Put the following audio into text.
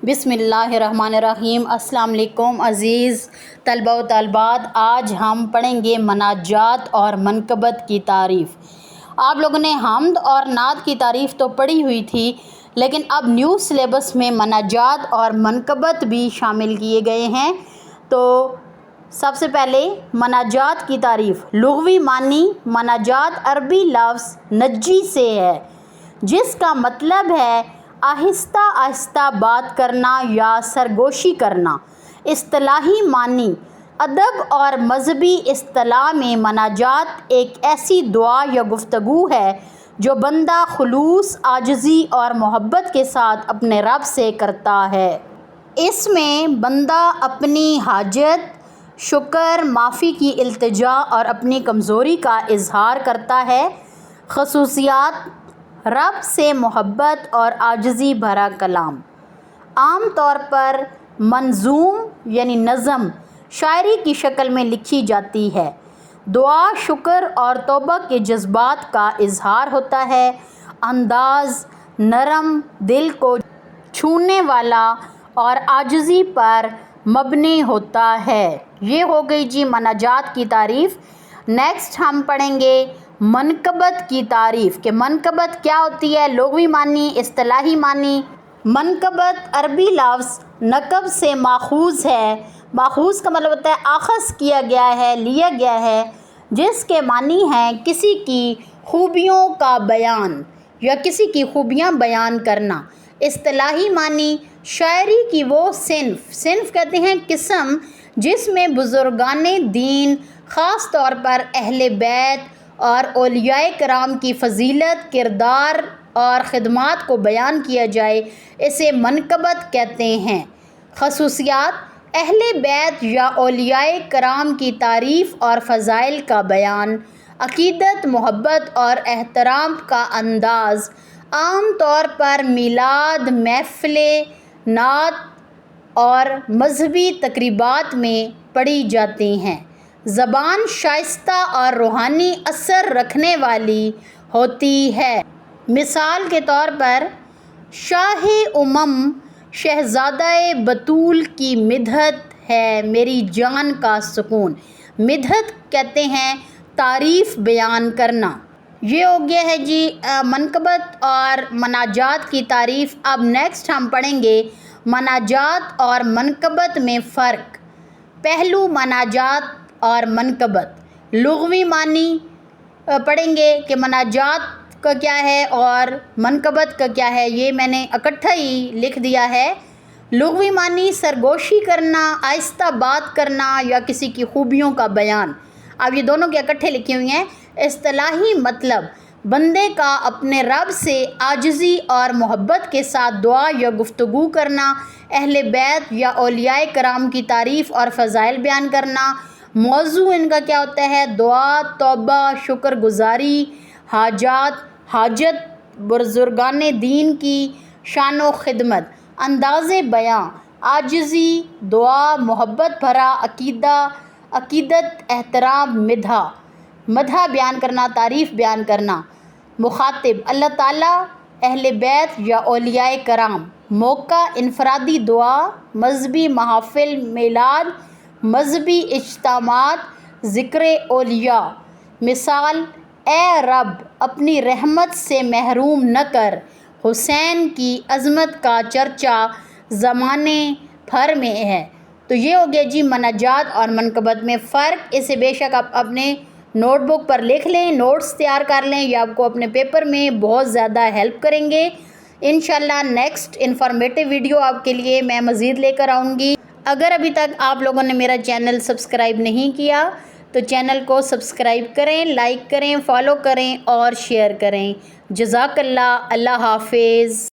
بسم اللہ الرحمن الرحیم۔ السلام علیکم عزیز طلبہ و طالبات، آج ہم پڑھیں گے مناجات اور منقبت کی تعریف۔ آپ لوگوں نے حمد اور نعت کی تعریف تو پڑھی ہوئی تھی، لیکن اب نیو سلیبس میں مناجات اور منقبت بھی شامل کیے گئے ہیں۔ تو سب سے پہلے مناجات کی تعریف۔ لغوی معنی: مناجات عربی لفظ نجی سے ہے، جس کا مطلب ہے آہستہ آہستہ بات کرنا یا سرگوشی کرنا۔ اصطلاحی معنی: ادب اور مذہبی اصطلاح میں مناجات ایک ایسی دعا یا گفتگو ہے جو بندہ خلوص، عاجزی اور محبت کے ساتھ اپنے رب سے کرتا ہے۔ اس میں بندہ اپنی حاجت، شکر، معافی کی التجا اور اپنی کمزوری کا اظہار کرتا ہے۔ خصوصیات: رب سے محبت اور عاجزی بھرا کلام، عام طور پر منظوم یعنی نظم، شاعری کی شکل میں لکھی جاتی ہے۔ دعا، شکر اور توبہ کے جذبات کا اظہار ہوتا ہے۔ انداز نرم، دل کو چھونے والا اور عاجزی پر مبنی ہوتا ہے۔ یہ ہو گئی جی مناجات کی تعریف۔ نیکسٹ ہم پڑھیں گے منقبت کی تعریف کہ منقبت کیا ہوتی ہے۔ لغوی معنی، اصطلاحی معنی: منقبت عربی لفظ نقب سے ماخوذ ہے۔ ماخوذ کا مطلب ہوتا ہے اخذ کیا گیا ہے، لیا گیا ہے، جس کے معنی ہیں کسی کی خوبیوں کا بیان یا کسی کی خوبیاں بیان کرنا۔ اصطلاحی معنی: شاعری کی وہ صنف کہتے ہیں قسم جس میں بزرگان دین، خاص طور پر اہل بیت اور اولیاء کرام کی فضیلت، کردار اور خدمات کو بیان کیا جائے، اسے منقبت کہتے ہیں۔ خصوصیات: اہل بیت یا اولیاء کرام کی تعریف اور فضائل کا بیان۔ عقیدت، محبت اور احترام کا انداز، عام طور پر میلاد، محفلیں، نعت اور مذہبی تقریبات میں پڑھی جاتی ہیں۔ زبان شائستہ اور روحانی اثر رکھنے والی ہوتی ہے۔ مثال کے طور پر شاہ شہزادہ بطول کی مدحت ہے میری جان کا سکون۔ مدحت کہتے ہیں تعریف بیان کرنا۔ یہ ہو گیا ہے جی منقبت اور مناجات کی تعریف۔ اب نیکسٹ ہم پڑھیں گے مناجات اور منقبت میں فرق۔ پہلو: مناجات اور منقبت۔ لغوی معنی پڑھیں گے کہ مناجات کا کیا ہے اور منقبت کا کیا ہے، یہ میں نے اکٹھا ہی لکھ دیا ہے۔ لغوی معنی: سرگوشی کرنا، آہستہ بات کرنا یا کسی کی خوبیوں کا بیان۔ اب یہ دونوں کے اکٹھے لکھے ہوئے ہیں۔ اصطلاحی مطلب: بندے کا اپنے رب سے عاجزی اور محبت کے ساتھ دعا یا گفتگو کرنا، اہل بیت یا اولیاء کرام کی تعریف اور فضائل بیان کرنا۔ موضوع ان کا کیا ہوتا ہے؟ دعا، توبہ، شکر گزاری، حاجت، بزرگان دین کی شان و خدمت۔ انداز بیان: عاجزی، دعا، محبت بھرا عقیدت، احترام، مدح بیان کرنا، تعریف بیان کرنا۔ مخاطب: اللہ تعالیٰ، اہل بیت یا اولیاء کرام۔ موقع: انفرادی دعا، مذہبی محافل، میلاد، مذہبی اجتماعات، ذکر اولیاء۔ مثال: اے رب، اپنی رحمت سے محروم نہ کر۔ حسین کی عظمت کا چرچا زمانے بھر میں ہے۔ تو یہ ہو گیا جی مناجات اور منقبت میں فرق۔ اسے بے شک آپ اپنے نوٹ بک پر لکھ لیں، نوٹس تیار کر لیں، یہ آپ کو اپنے پیپر میں بہت زیادہ ہیلپ کریں گے۔ انشاءاللہ نیکسٹ انفارمیٹیو ویڈیو آپ کے لیے میں مزید لے کر آؤں گی۔ اگر ابھی تک آپ لوگوں نے میرا چینل سبسکرائب نہیں کیا تو چینل کو سبسکرائب کریں، لائک کریں، فالو کریں اور شیئر کریں۔ جزاک اللہ۔ اللہ حافظ۔